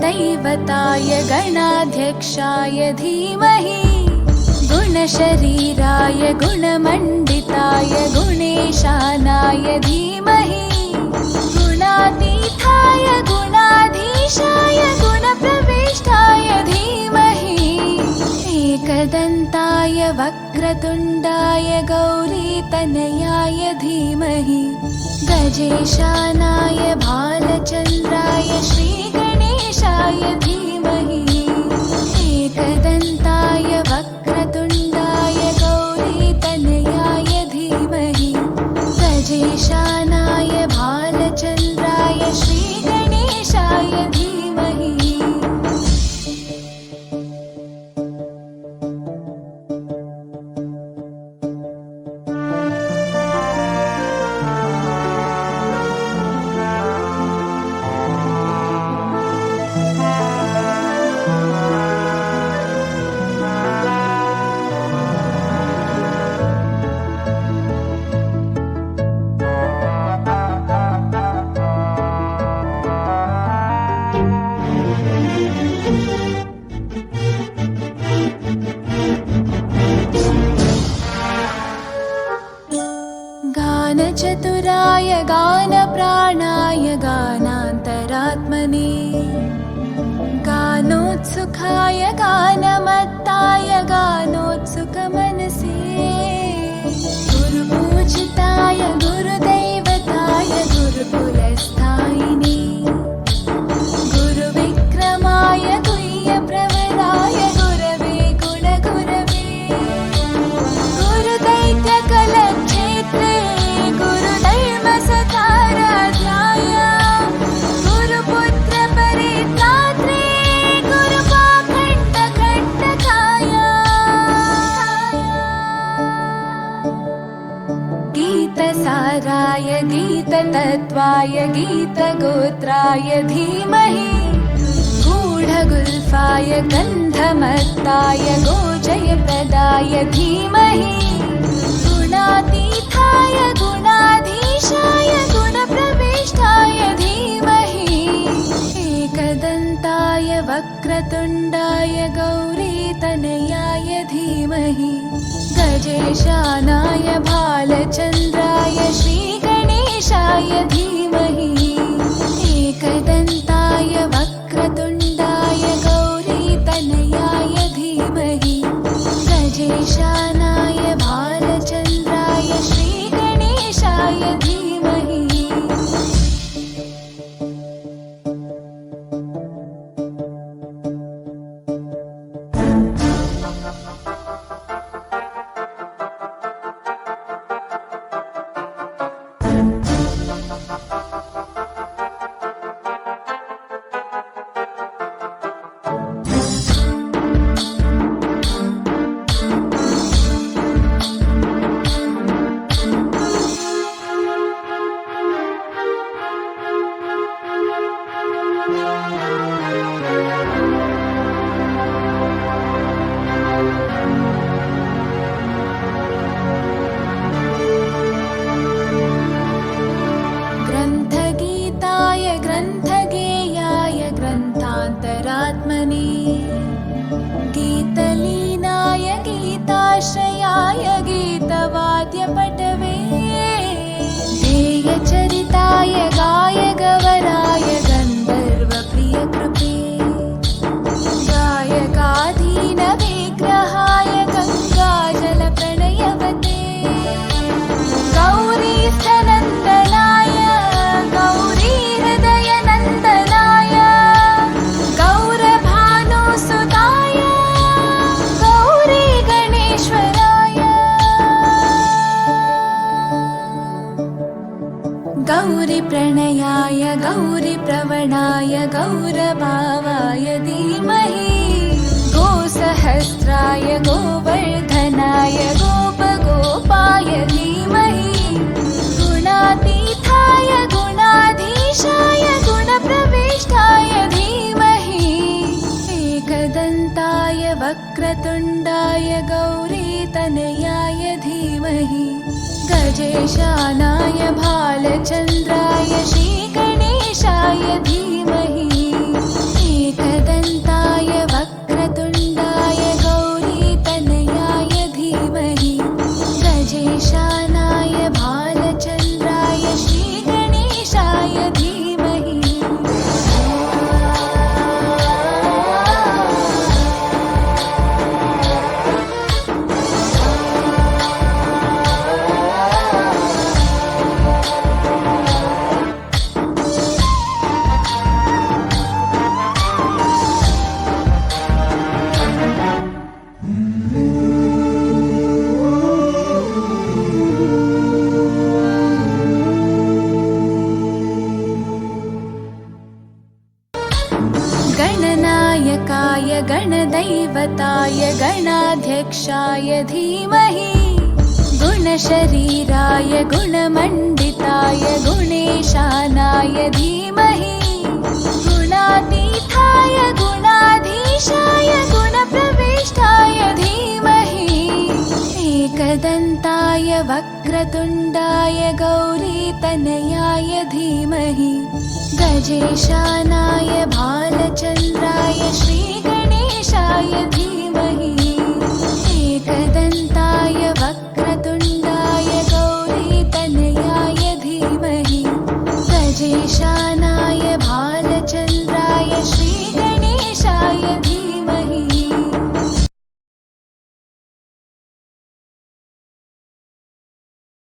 गुरुदैवताय गणाध्यक्षाय धीमहि गुणशरीराय गुणमण्डिताय गुणेशानाय धीमहि गुणातीताय गुणाधीशाय गुणप्रविष्टाय धीमहि एकदन्ताय वक्रतुण्डाय गौरीतनयाय धीमहि गजेशानाय भालचन्द्राय श्रीगणेशाय धीमहि एकदन्ताय वक्रतुण्डाय गौरीतनयाय धीमहि गजेशानाय भालचन्द्राय श्रीगणेशाय धीमहि। गानचतुराय गानप्राणाय गानान्तरात्मने गानोत्सुकाय गानमत्ताय गानोत्सुकमनसे गुरुपूजिताय गुरुदैवताय गुरुकुलस्थायिने गुरुविक्रमाय गुह्यप्रवराय गुरवे गुणगुरवे गुरुदैत्यकलक्षेत्रे गुरुधर्मसताराध्याय गुरुपुत्रपरित्रात्रे गुरुपाखण्डखण्डकाय गीतसाराय गीततत्त्वाय गीतगोत्राय धीमहि गूढगुल्फाय गन्धमत्ताय गोजयप्रदाय धीमहि गुणातीताय गुणाधीशाय गुणप्रविष्टाय धीमहि एकदन्ताय वक्रतुण्डाय गौरीतनयाय धीमहि गजेशानाय भालचन्द्राय श्रीगणेशाय धीमहि एकदन्ताय वक्रतुण्डाय गौरीतनयाय धीमहि गजेशानाय भालचन्द्राय श्रीगणेशाय धीमहि। गीतलीनाय गीताश्रयाय गीतवाद्यपटवे ध्येयचरिताय गायगवराय गन्धर्वप्रियकृपे गायकाधीनविग्रहाय गङ्गाजलप्रणयवते गौरीस्तनन्दनाय गौरीहृदयनन्दनाय गौरभानुसुताय गौरीगणेश्वराय गौरीप्रणयाय गौरीप्रवणाय गौरभावाय धीमहि गोसहस्राय गोवर्धनाय गोपगोपाय धीमहि गुणातीताय गुणाधीशाय गुणप्रविष्टाय धीमहि एकदन्ताय वक्रतुण्डाय गौरीतनयाय धीमहि गजेशानाय भालचन्द्राय श्रीगणेशाय धीमहि गजेशानाय भालचन्द्राय श्रीगणेशाय धीमहि गणनायकाय गणदैवताय गणाध्यक्षाय धीमहि गुणशरीराय गुणमण्डिताय गुणेशानाय धीमहि गुणातीताय गुणाधीशाय गुणप्रविष्टाय धीमहि एकदन्ताय वक्रतुण्डाय गौरीतनयाय धीमहि गजेशानाय भालचन्द्राय श्रीगणेशाय धीमहि एकदन्ताय